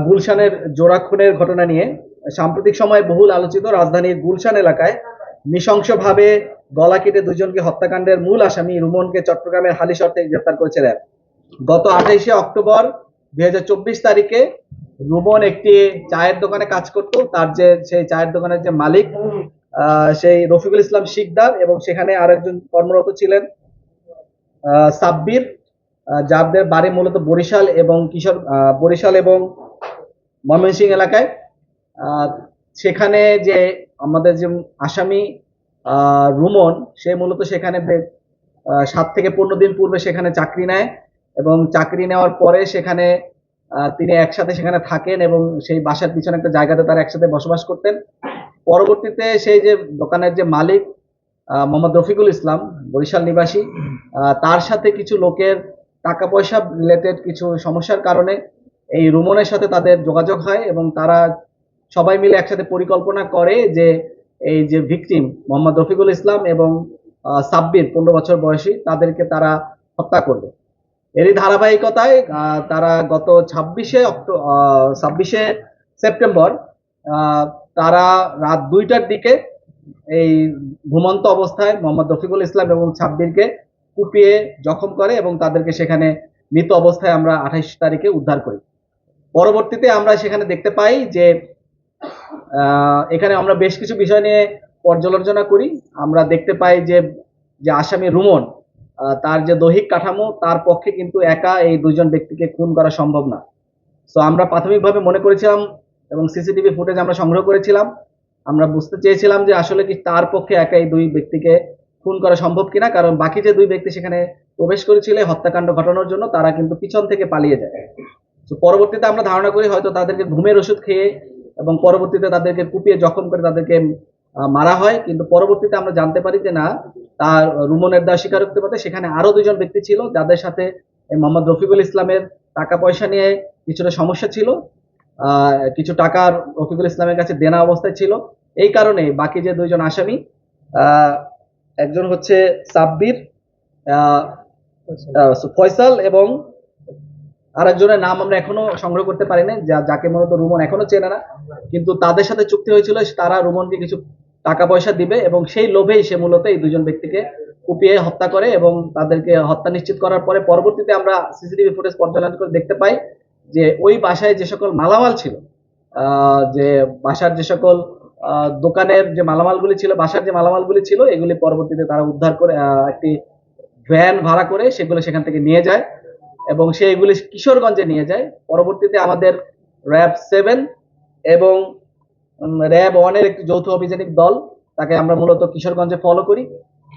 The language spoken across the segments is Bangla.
গুলশানের জোড়া খুনের ঘটনা নিয়ে সাম্প্রতিক সময়ে বহুল আলোচিত রাজধানীর গুলশান এলাকায় নৃশংসভাবে গলা কেটে দুজনকে হত্যাকাণ্ডের মূল আসামি রুমনকে চট্টগ্রামের হালিশহর থেকে গ্রেফতার করেছে র্যাব। গত 28শে অক্টোবর 2024 তারিখে রুমন একটি চায়ের দোকানে কাজ করত। তার যে সেই চায়ের দোকানের যে মালিক সেই রফিকুল ইসলাম শিকদার এবং সেখানে আরেকজন কর্মরত ছিলেন সাব্বির, যাদের বাড়ি মূলত বরিশাল এবং ময়মনসিংহ এলাকায়। সেখানে যে আমাদের যে আসামি রুমন, সে মূলত সেখানে 7 থেকে 15 দিন পূর্বে সেখানে চাকরি নেয় এবং চাকরি নেওয়ার পরে সেখানে তিনি একসাথে সেখানে থাকেন এবং সেই বাসার পিছনে একটা জায়গাতে তারা একসাথে বসবাস করতেন। পরবর্তীতে সেই যে দোকানের যে মালিক মোহাম্মদ রফিকুল ইসলাম, বরিশাল নিবাসী, তার সাথে কিছু লোকের টাকা পয়সা রিলেটেড কিছু সমস্যার কারণে এই রুমনের সাথে তাদের যোগাযোগ হয় এবং তারা সবাই মিলে একসাথে পরিকল্পনা করে যে এই যে ভিকটিম মোহাম্মদ রফিকুল ইসলাম এবং সাব্বির 15 বছর বয়সী, তাদেরকে তারা হত্যা করবে। এরই ধারাবাহিকতায় তারা গত 26শে সেপ্টেম্বর তারা রাত 2টার দিকে এই ঘুমন্ত অবস্থায় মোহাম্মদ রফিকুল ইসলাম এবং সাব্বিরকে কুপিয়ে জখম করে এবং তাদেরকে সেখানে মৃত অবস্থায় আমরা 28 তারিখে উদ্ধার করি। পরবর্তীতে আমরা সেখানে দেখতে পাই যে এখানে আমরা বেশ কিছু বিষয় নিয়ে পর্যালোচনা করি। আমরা দেখতে পাই যে আসামি রুমন, তার যে দৈহিক কাঠামো, তার পক্ষে কিন্তু একা এই দুজন ব্যক্তিকে খুন করা সম্ভব না। তো আমরা প্রাথমিকভাবে মনে করেছিলাম এবং সিসিটিভি ফুটেজ আমরা সংগ্রহ করেছিলাম, আমরা বুঝতে চেয়েছিলাম যে আসলে কি তার পক্ষে একা এই দুই ব্যক্তিকে খুন করা সম্ভব কিনা, কারণ বাকি যে দুই ব্যক্তি সেখানে প্রবেশ করেছিল হত্যাকাণ্ড ঘটানোর জন্য, তারা কিন্তু পিছন থেকে পালিয়ে যায়। তো পরবর্তীতে আমরা ধারণা করি হয়তো তাদেরকে ঘুমের ওষুধ খেয়ে এবং পরবর্তীতে তাদেরকে কুপিয়ে জখম করে তাদেরকে মারা হয়। কিন্তু পরবর্তীতে আমরা জানতে পারি যে না, তার রুমনের দেওয়া স্বীকারোক্তিমতে সেখানে আরো দুজন ব্যক্তি ছিল, যাদের সাথে মোহাম্মদ রফিকুল ইসলামের টাকা পয়সা নিয়ে কিছুটা সমস্যা ছিল, কিছু টাকা রফিকুল ইসলামের কাছে দেনা অবস্থায় ছিল। এই কারণে বাকি যে দুইজন আসামি, একজন হচ্ছে সাব্বির, ফয়সাল এবং আরেকজনের নাম আমরা এখনো সংগ্রহ করতে পারি না, যাকে মূলত রুমন এখনো চেনে না, কিন্তু তাদের সাথে চুক্তি হয়েছিল তারা রুমনকে কিছু টাকা পয়সা দিবে এবং সেই লোভেই সে মূলত এই দুজন ব্যক্তিকে কুপিয়ে হত্যা করে এবং তাদেরকে হত্যা নিশ্চিত করার পরে পরবর্তীতে আমরা সিসিটিভি ফুটেজ পর্যালোচনা করে দেখতে পাই যে ওই বাসায় যে সকল মালামাল ছিল, যে বাসার যে সকল দোকানের যে মালামালগুলি ছিল, বাসার যে মালামালগুলি ছিল, এগুলি পরবর্তীতে তারা উদ্ধার করে একটি ভ্যান ভাড়া করে সেগুলো সেখান থেকে নিয়ে যায় এবং সেইগুলি কিশোরগঞ্জে নিয়ে যায়। পরবর্তীতে আমাদের র্যাব 7 এবং র্যাব 1 এর একটি যৌথ অভিযানিক দল, তাকে আমরা মূলত কিশোরগঞ্জে ফলো করি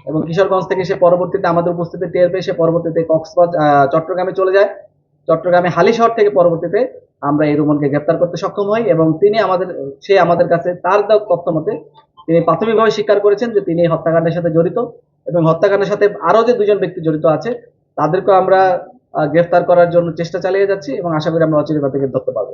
এবং কিশোরগঞ্জ থেকে সে পরবর্তীতে আমাদের উপস্থিতি টের পেয়ে সে পরবর্তীতে চট্টগ্রামে চলে যায়। চট্টগ্রামে হালিশহর থেকে পরবর্তীতে আমরা এই রুমনকে গ্রেপ্তার করতে সক্ষম হই এবং সে আমাদের কাছে তার তথ্য মতে তিনি প্রাথমিকভাবে স্বীকার করেছেন যে তিনি হত্যাকাণ্ডের সাথে জড়িত এবং হত্যাকাণ্ডের সাথে আরো যে দুজন ব্যক্তি জড়িত আছে তাদেরকে আমরা গ্রেফতার করার জন্য চেষ্টা চালিয়ে যাচ্ছি এবং আশা করি আমরা অচিরে তাদেরকে ধরতে পারবো।